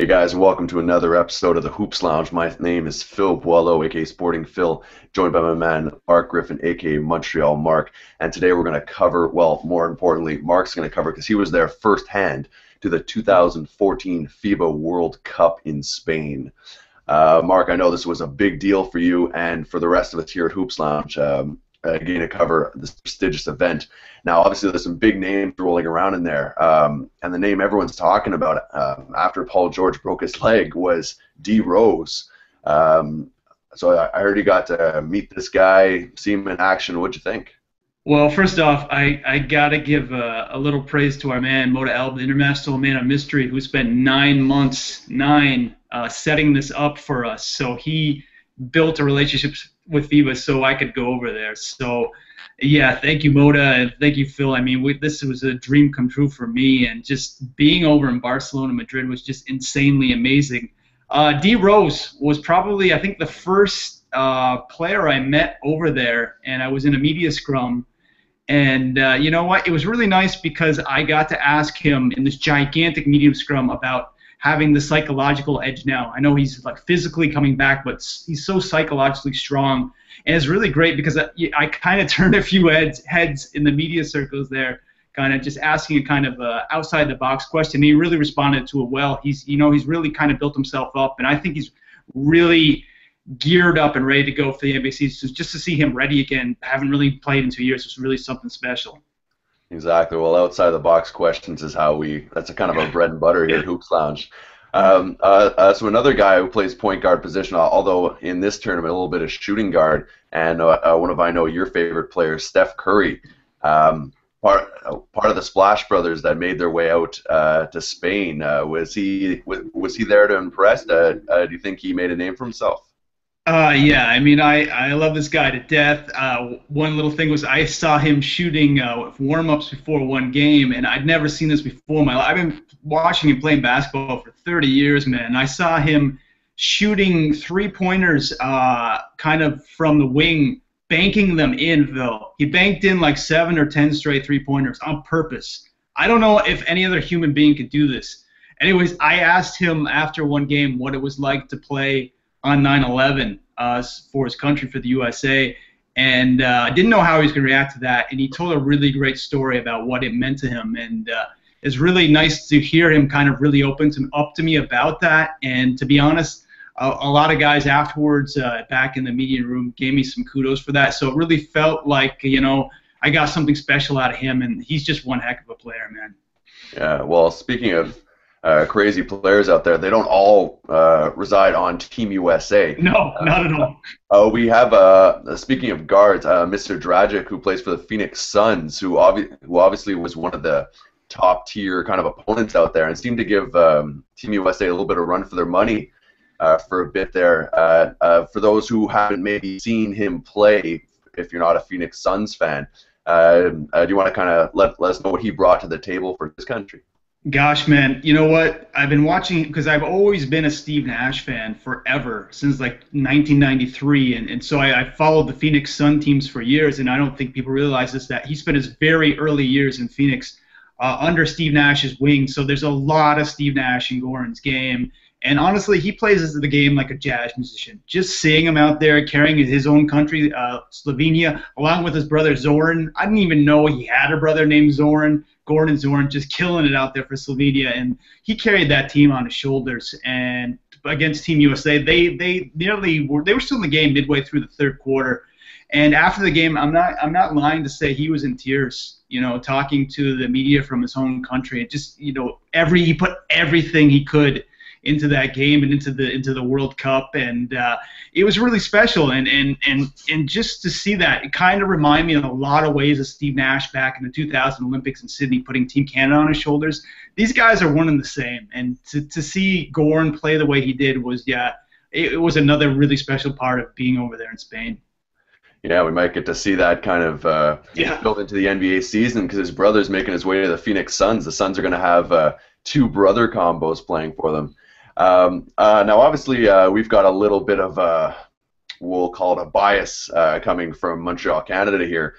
Hey guys, and welcome to another episode of the Hoops Lounge. My name is Phil Boileau, aka Sporting Phil, joined by my man Marc Griffin, aka Montreal Marc. And today we're going to cover, well, more importantly, Marc's going to cover, because he was there firsthand, to the 2014 FIBA World Cup in Spain. Marc, I know this was a big deal for you and for the rest of us here at Hoops Lounge, getting to cover this prestigious event. Now, obviously, there's some big names rolling around in there, and the name everyone's talking about after Paul George broke his leg was D. Rose. So I heard you got to meet this guy, see him in action. What'd you think? Well, first off, I gotta give a little praise to our man Moda Elb, the international man of mystery, who spent 9 months, setting this up for us. So he built a relationship with FIBA so I could go over there. So, yeah, thank you, Moda, and thank you, Phil. I mean, this was a dream come true for me, and just being over in Barcelona and Madrid was just insanely amazing. D. Rose was probably, I think, the first player I met over there, and I was in a media scrum. And you know what? It was really nice because I got to ask him in this gigantic media scrum about having the psychological edge now. I know he's like physically coming back, but he's so psychologically strong. And it's really great because I kind of turned a few heads in the media circles there, kind of just asking a kind of outside the box question. He really responded to it well. He's really kind of built himself up, and I think he's really geared up and ready to go for the NBA season. So just to see him ready again, haven't really played in 2 years, was really something special. Exactly. Well, outside the box questions is that's a kind of our bread and butter here at Hoops Lounge. So another guy who plays point guard position, although in this tournament a little bit of shooting guard, and one of your favorite players, Steph Curry, part of the Splash Brothers that made their way out to Spain. Was he there to impress? Do you think he made a name for himself? Yeah, I mean, I love this guy to death. One little thing was I saw him shooting warm-ups before one game, and I'd never seen this before in my life. I've been watching him playing basketball for 30 years, man, and I saw him shooting three-pointers kind of from the wing, banking them in, Phil. He banked in like 7 or 10 straight three-pointers on purpose. I don't know if any other human being could do this. Anyways, I asked him after one game what it was like to play on 9/11 for his country, for the USA, and I didn't know how he was going to react to that, and he told a really great story about what it meant to him, and it's really nice to hear him kind of really open up to me about that, and to be honest, a lot of guys afterwards back in the media room gave me some kudos for that, so it really felt like, I got something special out of him, and he's just one heck of a player, man. Yeah, well, speaking of crazy players out there, they don't all reside on Team USA. No, not at all. We have, speaking of guards, Mr. Dragic, who plays for the Phoenix Suns, who obviously was one of the top-tier kind of opponents out there, and seemed to give Team USA a little bit of run for their money for a bit there. For those who haven't maybe seen him play, if you're not a Phoenix Suns fan, do you want to kind of let us know what he brought to the table for this country? Gosh, man, you know what? I've been watching, because I've always been a Steve Nash fan forever, since like 1993, and so I followed the Phoenix Sun teams for years, and I don't think people realize this, that he spent his very early years in Phoenix under Steve Nash's wing, so there's a lot of Steve Nash in Goran's game, and honestly, he plays the game like a jazz musician. Just seeing him out there carrying his own country, Slovenia, along with his brother Zoran. I didn't even know he had a brother named Zoran. Goran Zoran just killing it out there for Slovenia, and he carried that team on his shoulders. And against Team USA, they were still in the game midway through the third quarter. And after the game, I'm not lying to say he was in tears, talking to the media from his home country. And just he put everything he could into that game and into the World Cup, and it was really special. And just to see that, it kind of reminded me in a lot of ways of Steve Nash back in the 2000 Olympics in Sydney, putting Team Canada on his shoulders. These guys are one and the same, and to see Goran play the way he did was, it was another really special part of being over there in Spain. Yeah, we might get to see that kind of built into the NBA season, because his brother's making his way to the Phoenix Suns. The Suns are going to have two brother combos playing for them. Now, obviously, we've got a little bit of we'll call it a bias coming from Montreal, Canada here.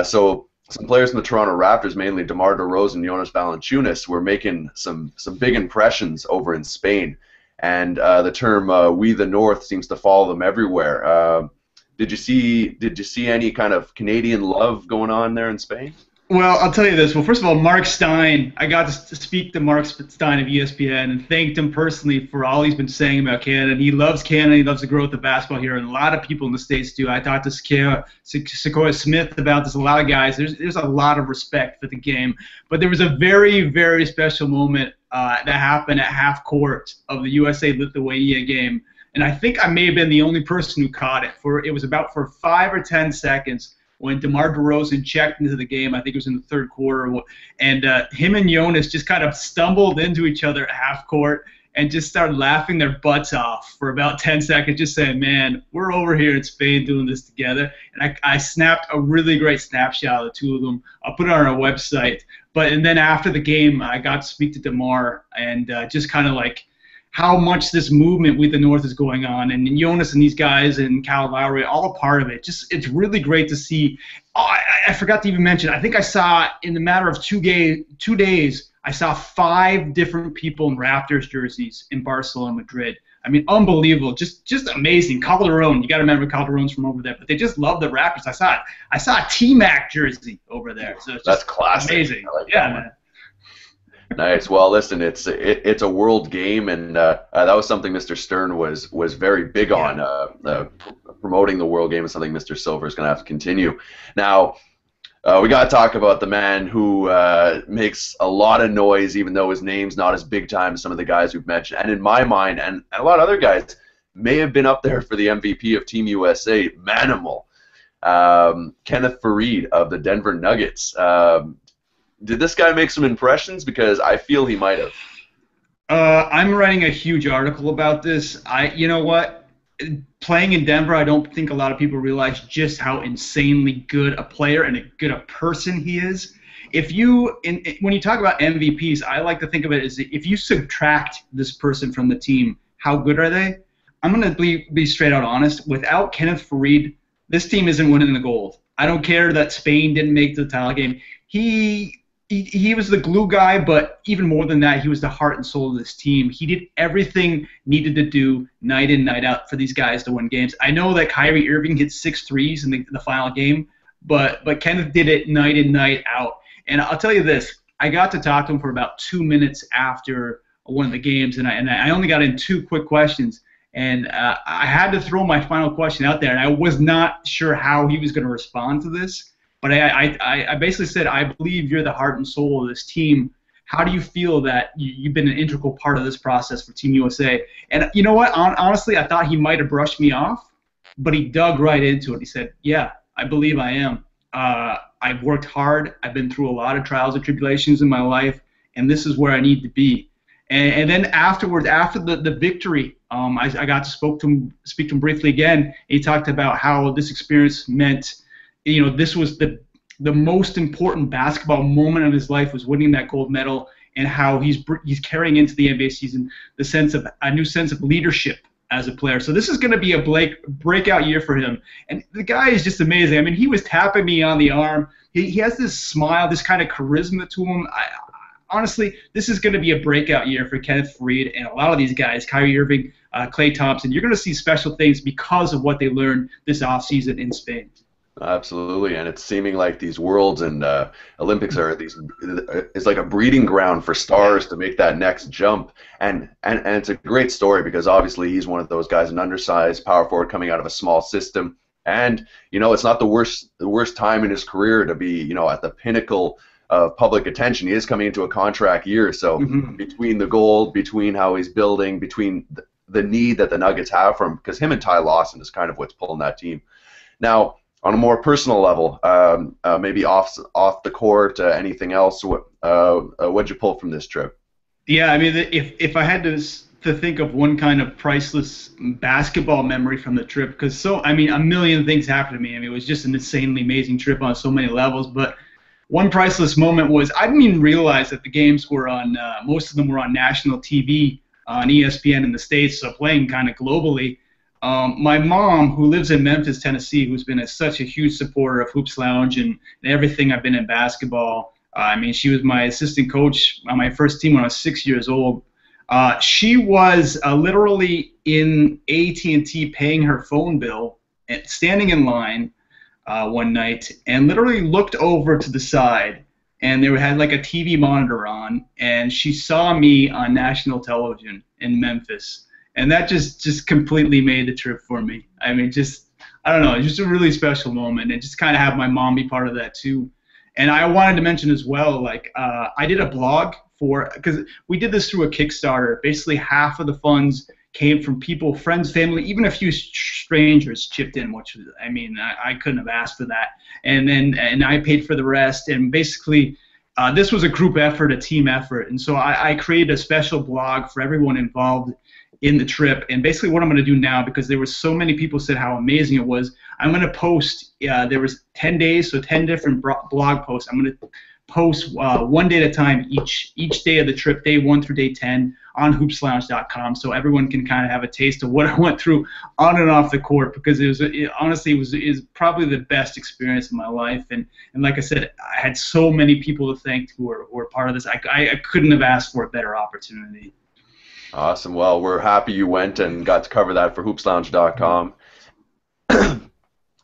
So some players in the Toronto Raptors, mainly DeMar DeRozan and Jonas Valanciunas, were making some big impressions over in Spain, and the term "We the North" seems to follow them everywhere. Did you see any kind of Canadian love going on there in Spain? Well, I'll tell you this. Well, first of all, Mark Stein, I got to speak to Mark Stein of ESPN and thanked him personally for all he's been saying about Canada. And he loves Canada. He loves the growth of basketball here, and a lot of people in the States do. I talked to Sequoia Smith about this, a lot of guys. There's a lot of respect for the game. But there was a very, very special moment that happened at half court of the USA-Lithuania game. And I think I may have been the only person who caught it. It was about for 5 or 10 seconds. When DeMar DeRozan checked into the game, I think it was in the third quarter, and him and Jonas just kind of stumbled into each other at half court and just started laughing their butts off for about 10 seconds, just saying, man, we're over here in Spain doing this together. And I snapped a really great snapshot of the two of them. I'll put it on our website. And then after the game, I got to speak to DeMar and just kind of like, how much this movement with the North is going on, and Jonas and these guys and Cal Lowry, all a part of it. It's really great to see. Oh, I forgot to even mention, I think I saw in the matter of 2 days, I saw 5 different people in Raptors jerseys in Barcelona and Madrid. I mean, unbelievable, just amazing. Calderon, you got to remember Calderon's from over there, but they just love the Raptors. I saw a T-Mac jersey over there, so it's That's classic. Amazing. Like yeah, man. Nice. Well, listen, it's a world game, and that was something Mr. Stern was very big on. Promoting the world game is something Mr. Silver is going to have to continue. Now, we got to talk about the man who makes a lot of noise, even though his name's not as big time as some of the guys we've mentioned. And in my mind, and a lot of other guys, may have been up there for the MVP of Team USA, Manimal. Kenneth Faried of the Denver Nuggets. Did this guy make some impressions? Because I feel he might have. I'm writing a huge article about this. You know what? Playing in Denver, I don't think a lot of people realize just how insanely good a player and good a person he is. When you talk about MVPs, I like to think of it as if you subtract this person from the team, how good are they? I'm going to be straight out honest. Without Kenneth Faried, this team isn't winning the gold. I don't care that Spain didn't make the title game. He was the glue guy, but even more than that, he was the heart and soul of this team. He did everything needed to do night in, night out for these guys to win games. I know that Kyrie Irving hit 6 threes in the final game, but Kenneth did it night in, night out. And I'll tell you this, I got to talk to him for about 2 minutes after one of the games, and I only got in 2 quick questions. And I had to throw my final question out there, and I was not sure how he was going to respond to this. But I basically said, I believe you're the heart and soul of this team. How do you feel that you've been an integral part of this process for Team USA? And you know what? Honestly, I thought he might have brushed me off, but he dug right into it. He said, yeah, I believe I am. I've worked hard. I've been through a lot of trials and tribulations in my life, and this is where I need to be. And then afterwards, after the victory, I got to speak to him briefly again. He talked about how this experience meant, this was the most important basketball moment of his life was winning that gold medal, and how he's carrying into the NBA season a new sense of leadership as a player. So this is going to be a breakout year for him. And the guy is just amazing. I mean, he was tapping me on the arm. He has this smile, this kind of charisma to him. Honestly, this is going to be a breakout year for Kenneth Faried and a lot of these guys, Kyrie Irving, Klay Thompson. You're going to see special things because of what they learned this offseason in Spain. Absolutely, and it's seeming like these Worlds and Olympics it's like a breeding ground for stars to make that next jump, and it's a great story because obviously he's one of those guys, an undersized power forward coming out of a small system, and it's not the worst time in his career to be at the pinnacle of public attention. He is coming into a contract year, so between the gold, between how he's building, between the need that the Nuggets have for him, because him and Ty Lawson is kind of what's pulling that team. Now, on a more personal level, maybe off the court, anything else? What'd you pull from this trip? Yeah, I mean, if I had to think of one kind of priceless basketball memory from the trip, because a million things happened to me. I mean, it was just an insanely amazing trip on so many levels. But one priceless moment was I didn't even realize that the games were on. Most of them were on national TV on ESPN in the States, so playing kind of globally. My mom, who lives in Memphis, Tennessee, who's been such a huge supporter of Hoops Lounge and everything I've been in basketball. I mean, she was my assistant coach on my first team when I was 6 years old. She was literally in AT&T paying her phone bill, and standing in line one night, and literally looked over to the side, and they had like a TV monitor on, and she saw me on national television in Memphis. And that just completely made the trip for me. I mean, I don't know, it's just a really special moment, and just kind of have my mom be part of that too. And I wanted to mention as well, like I did a blog because we did this through a Kickstarter. Basically, half of the funds came from people, friends, family, even a few strangers chipped in, which was, I mean, I couldn't have asked for that. And I paid for the rest. And basically, this was a group effort, a team effort. And so I created a special blog for everyone involved in the trip. And basically what I'm going to do now, because there were so many people said how amazing it was, I'm going to post, there was 10 days, so 10 different blog posts. I'm going to post one day at a time each day of the trip, day 1 through day 10, on hoopslounge.com, so everyone can kind of have a taste of what I went through on and off the court, because honestly, it was probably the best experience of my life. And like I said, I had so many people to thank who were part of this. I couldn't have asked for a better opportunity. Awesome. Well, we're happy you went and got to cover that for hoopslounge.com.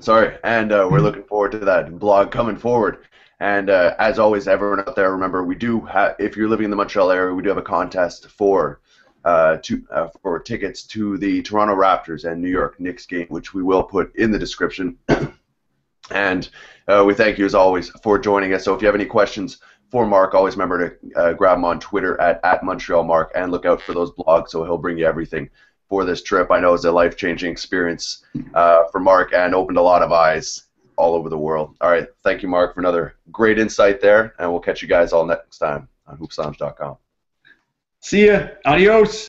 Sorry, and we're looking forward to that blog coming forward. And as always, everyone out there, remember, we do have, if you're living in the Montreal area, we do have a contest for tickets to the Toronto Raptors and New York Knicks game, which we will put in the description. And we thank you, as always, for joining us. So if you have any questions for Mark, always remember to grab him on Twitter at @MontrealMark, and look out for those blogs, so he'll bring you everything for this trip. I know it's a life-changing experience for Mark, and opened a lot of eyes all over the world. All right, thank you, Mark, for another great insight there, and we'll catch you guys all next time on hoopslounge.com. See ya. Adios.